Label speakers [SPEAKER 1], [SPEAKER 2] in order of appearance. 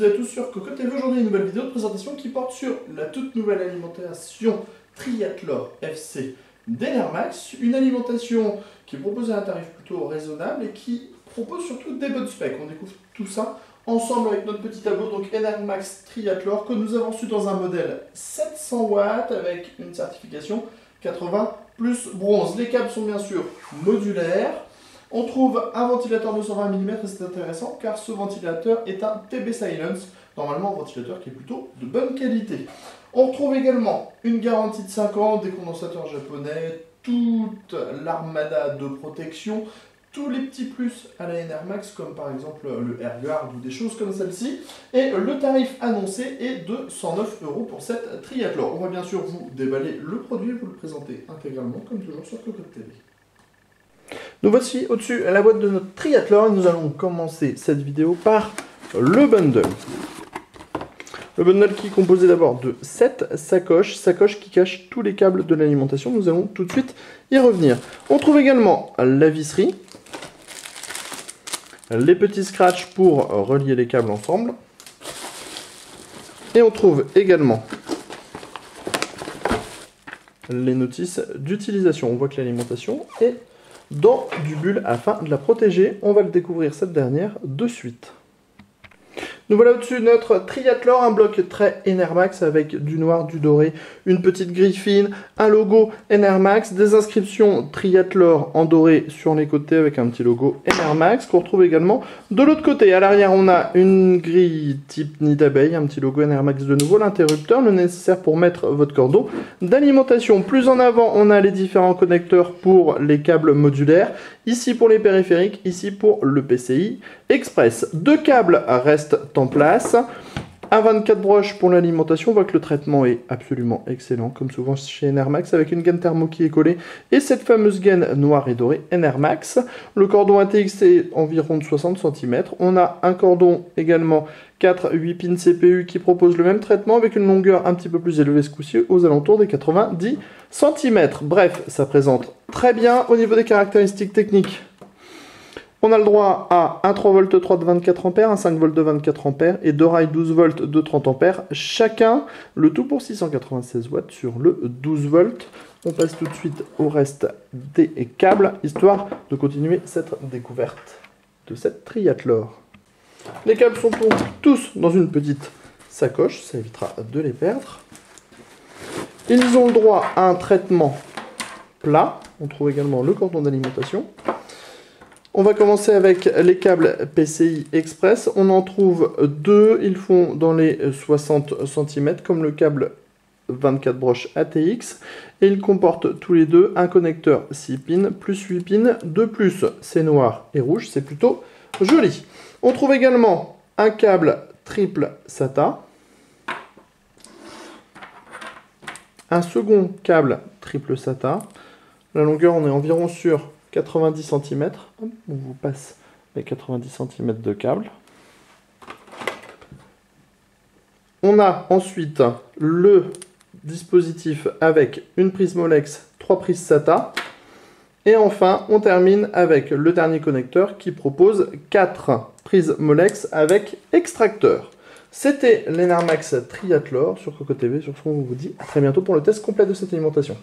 [SPEAKER 1] toutes et à tous sur Coco TV. Aujourd'hui, une nouvelle vidéo de présentation qui porte sur la toute nouvelle alimentation Triathlor FC d'Enermax. Une alimentation qui est proposée à un tarif plutôt raisonnable et qui propose surtout des bonnes specs. On découvre tout ça ensemble avec notre petit tableau, donc Enermax Triathlor, que nous avons reçu dans un modèle 700 watts avec une certification 80 plus bronze. Les câbles sont bien sûr modulaires. On trouve un ventilateur de 120 mm et c'est intéressant car ce ventilateur est un TB Silence, normalement un ventilateur qui est plutôt de bonne qualité. On retrouve également une garantie de 5 ans, des condensateurs japonais, toute l'armada de protection, tous les petits plus à la Enermax comme par exemple le AirGuard ou des choses comme celle-ci. Et le tarif annoncé est de 109 € pour cette Triathlor. On va bien sûr vous déballer le produit et vous le présenter intégralement comme toujours sur Coco TV. Nous voici au-dessus à la boîte de notre Triathlor et nous allons commencer cette vidéo par le bundle. Le bundle qui est composé d'abord de 7 sacoches qui cachent tous les câbles de l'alimentation. Nous allons tout de suite y revenir. On trouve également la visserie, les petits scratchs pour relier les câbles ensemble. Et on trouve également les notices d'utilisation. On voit que l'alimentation est dans du bulle afin de la protéger. On va le découvrir cette dernière de suite. Nous voilà au-dessus de notre Triathlor, un bloc très Enermax avec du noir, du doré, une petite grille fine, un logo Enermax, des inscriptions Triathlor en doré sur les côtés avec un petit logo Enermax qu'on retrouve également de l'autre côté. À l'arrière, on a une grille type nid d'abeille, un petit logo Enermax de nouveau, l'interrupteur, le nécessaire pour mettre votre cordon d'alimentation. Plus en avant, on a les différents connecteurs pour les câbles modulaires, ici pour les périphériques, ici pour le PCI Express. Deux câbles restent en place. Un 24 broches pour l'alimentation. On voit que le traitement est absolument excellent, comme souvent chez Enermax, avec une gaine thermo qui est collée et cette fameuse gaine noire et dorée Enermax. Le cordon ATX est environ de 60 cm. On a un cordon également 4-8 pins CPU qui propose le même traitement avec une longueur un petit peu plus élevée ce coup-ci, aux alentours des 90 cm. Bref, ça présente très bien. Au niveau des caractéristiques techniques, on a le droit à un 3V3 de 24 A, un 5V de 24 A et deux rails 12V de 30 A chacun, le tout pour 696 watts sur le 12V. On passe tout de suite au reste des câbles, histoire de continuer cette découverte de cette Triathlor. Les câbles sont tous dans une petite sacoche, ça évitera de les perdre. Ils ont le droit à un traitement plat. On trouve également le cordon d'alimentation. On va commencer avec les câbles PCI Express. On en trouve deux, ils font dans les 60 cm comme le câble 24 broches ATX. Et ils comportent tous les deux un connecteur 6 pins plus 8 pins de plus. C'est noir et rouge, c'est plutôt joli. On trouve également un câble triple SATA. Un second câble triple SATA. La longueur, on est environ sur 90 cm, on vous passe les 90 cm de câble. On a ensuite le dispositif avec une prise Molex, 3 prises SATA. Et enfin, on termine avec le dernier connecteur qui propose 4 prises Molex avec extracteur. C'était l'Enermax Triathlor sur Coco TV. Sur ce, on vous dit à très bientôt pour le test complet de cette alimentation.